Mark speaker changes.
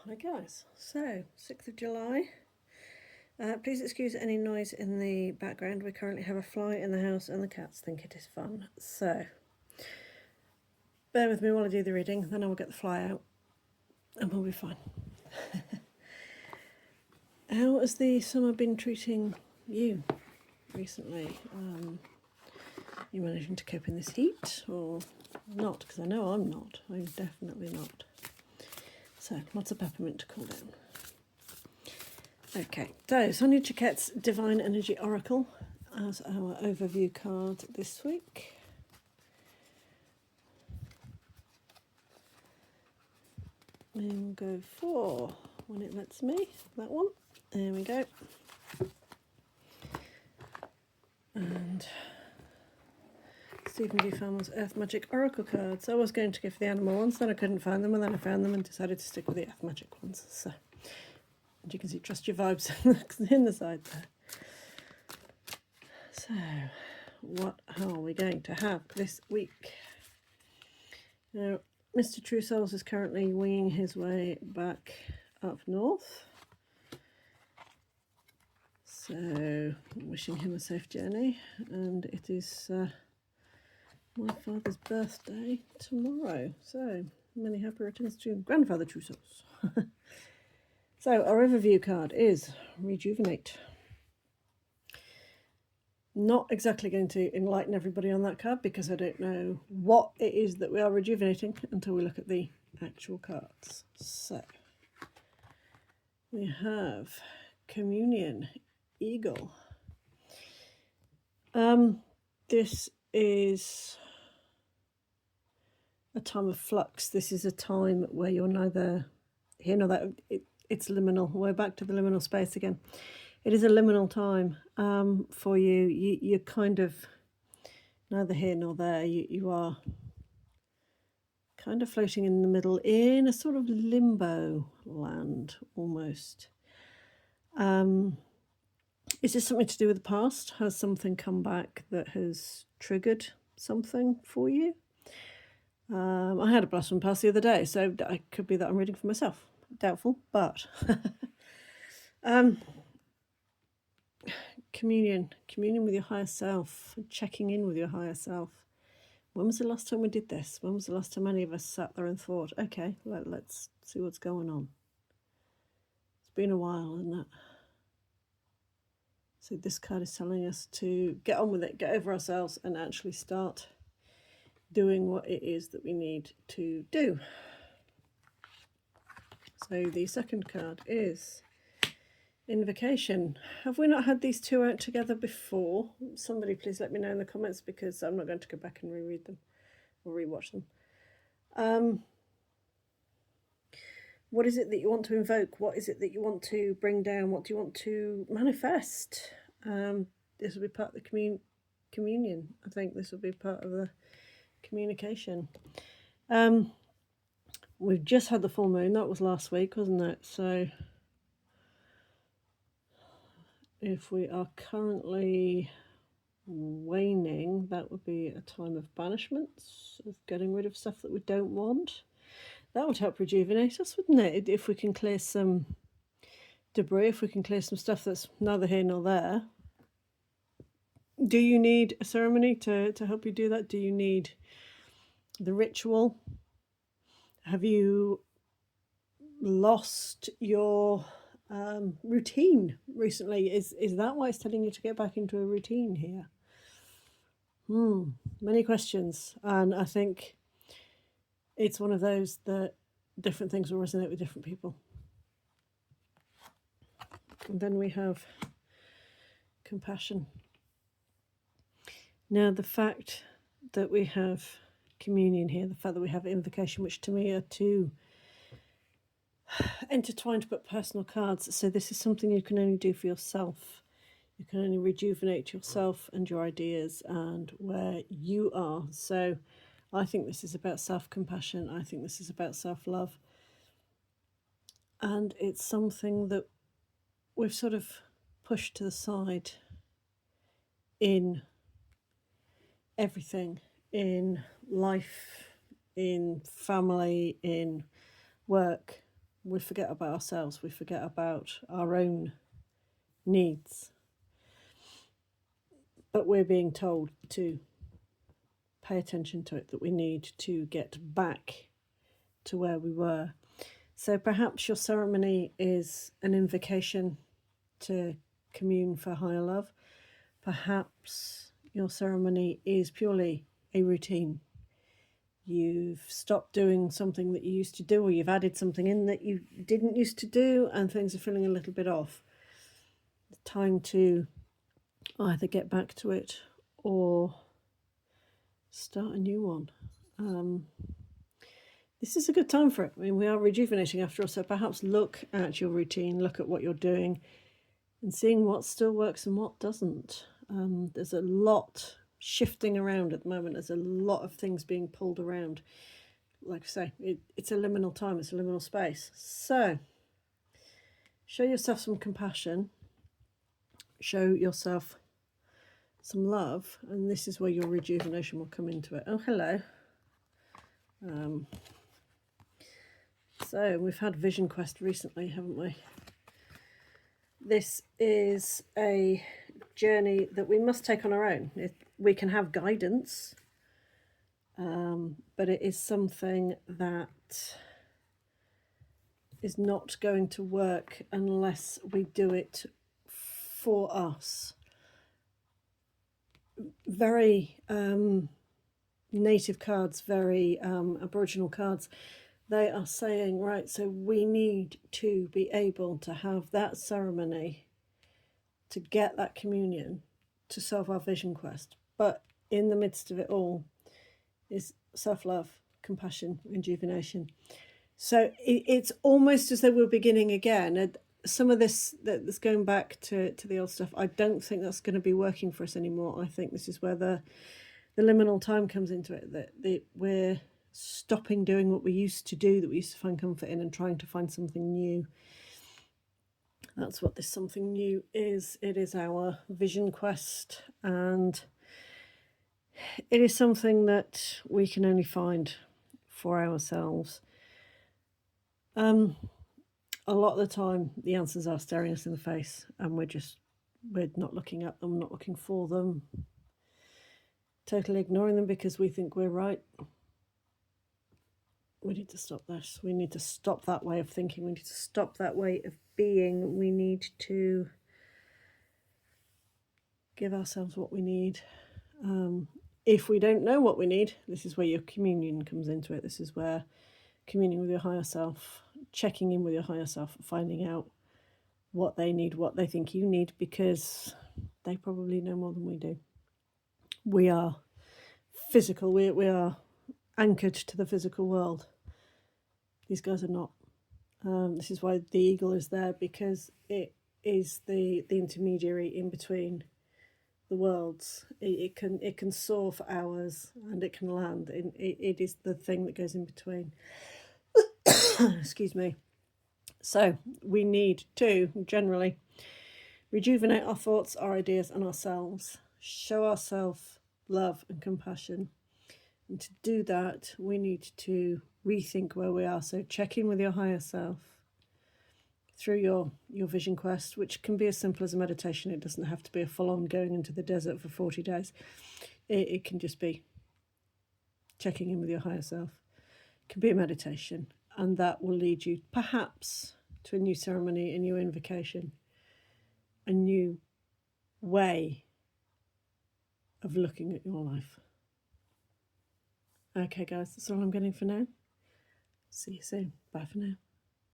Speaker 1: Hi guys, so 6th of July. Please excuse any noise in the background. We currently have a fly in the house and the cats think it is fun. So bear with me while I do the reading, then I will get the fly out and we'll be fine. How has the summer been treating you recently? You managing to cope in this heat or not? Because I know I'm not. I'm definitely not. So lots of peppermint to cool down. Okay, so Sonia Coquette's Divine Energy Oracle as our overview card this week. And we'll go for, when it lets me, that one. There we go. And Stephen D. Farmer's Earth Magic Oracle cards. I was going to go for the animal ones, then I couldn't find them, and then I found them and decided to stick with the Earth Magic ones. So, as you can see, trust your vibes in the side there. So, what are we going to have this week? Now, Mr. True Souls is currently winging his way back up north. So, wishing him a safe journey. And it is my father's birthday tomorrow. So, many happy returns to Grandfather True Souls. So, our overview card is Rejuvenate. Not exactly going to enlighten everybody on that card because I don't know what it is that we are rejuvenating until we look at the actual cards. So, we have Communion, Eagle. This is a time of flux. This is a time where you're neither here nor there. It's liminal. We're back to the liminal space again. It is a liminal time for you. You're kind of neither here nor there. You are kind of floating in the middle in a sort of limbo land almost. Is this something to do with the past? Has something come back that has triggered something for you? I had a blast from past the other day, so it could be that I'm reading for myself. Doubtful, but communion with your higher self, checking in with your higher self. When was the last time we did this? When was the last time any of us sat there and thought, okay, let's see what's going on? It's been a while, isn't it? So this card is telling us to get on with it, get over ourselves, and actually start doing what it is that we need to do. So the second card is Invocation. Have we not had these two out together before? Somebody please let me know in the comments because I'm not going to go back and reread them or rewatch them. What is it that you want to invoke? What is it that you want to bring down? What do you want to manifest? This will be part of the communion. I think this will be part of the communication. We've just had the full moon. That was last week, wasn't it? So if we are currently waning, that would be a time of banishments, of getting rid of stuff that we don't want. That would help rejuvenate us, wouldn't it? If we can clear some debris, if we can clear some stuff that's neither here nor there. Do you need a ceremony to help you do that? Do you need the ritual? Have you lost your routine recently? Is that why it's telling you to get back into a routine here? Many questions, and I think it's one of those that different things will resonate with different people. And then we have compassion. Now, the fact that we have communion here, the fact that we have invocation, which to me are two intertwined but personal cards. So this is something you can only do for yourself. You can only rejuvenate yourself and your ideas and where you are. So I think this is about self-compassion. I think this is about self-love. And it's something that we've sort of pushed to the side in everything, in life, in family, in work. we forget about ourselves, we forget about our own needs. But we're being told to pay attention to it, that we need to get back to where we were. So perhaps your ceremony is an invocation to commune for higher love. Perhaps your ceremony is purely a routine. You've stopped doing something that you used to do, or you've added something in that you didn't used to do, and things are feeling a little bit off. It's time to either get back to it or start a new one. This is a good time for it. I mean, we are rejuvenating after all, so perhaps look at your routine, look at what you're doing, and seeing what still works and what doesn't. There's a lot shifting around at the moment. There's a lot of things being pulled around. Like I say, it's a liminal time, it's a liminal space. So show yourself some compassion, show yourself some love, and this is where your rejuvenation will come into it. Oh, hello. So we've had Vision Quest recently, haven't we? This is a journey that we must take on our own. We can have guidance, but it is something that is not going to work unless we do it for us. Very native cards, very Aboriginal cards, they are saying, right, so we need to be able to have that ceremony to get that communion to solve our vision quest. But in the midst of it all is self-love, compassion, rejuvenation. So it's almost as though we're beginning again. And some of this that's going back to the old stuff, I don't think that's going to be working for us anymore. I think this is where the liminal time comes into it, that we're stopping doing what we used to do, that we used to find comfort in, and trying to find something new. That's what this something new is. It is our vision quest, and it is something that we can only find for ourselves. A lot of the time the answers are staring us in the face, and we're not looking at them, not looking for them, totally ignoring them because we think we're right. We need to stop this. We need to stop that way of thinking. We need to stop that way of being. We need to give ourselves what we need. If we don't know what we need, this is where your communion comes into it. This is where communing with your higher self, checking in with your higher self, finding out what they need, what they think you need, because they probably know more than we do. We are physical. We are anchored to the physical world. These guys are not. This is why the eagle is there, because it is the intermediary in between the worlds. It can soar for hours and it can land. It is the thing that goes in between. Excuse me. So we need to generally rejuvenate our thoughts, our ideas, and ourselves. Show ourselves love and compassion. And to do that, we need to rethink where we are. So check in with your higher self through your vision quest, which can be as simple as a meditation. It doesn't have to be a full-on going into the desert for 40 days. It can just be checking in with your higher self. It can be a meditation, and that will lead you perhaps to a new ceremony, a new invocation, a new way of looking at your life. Okay, guys, that's all I'm getting for now. See you soon. Bye for now.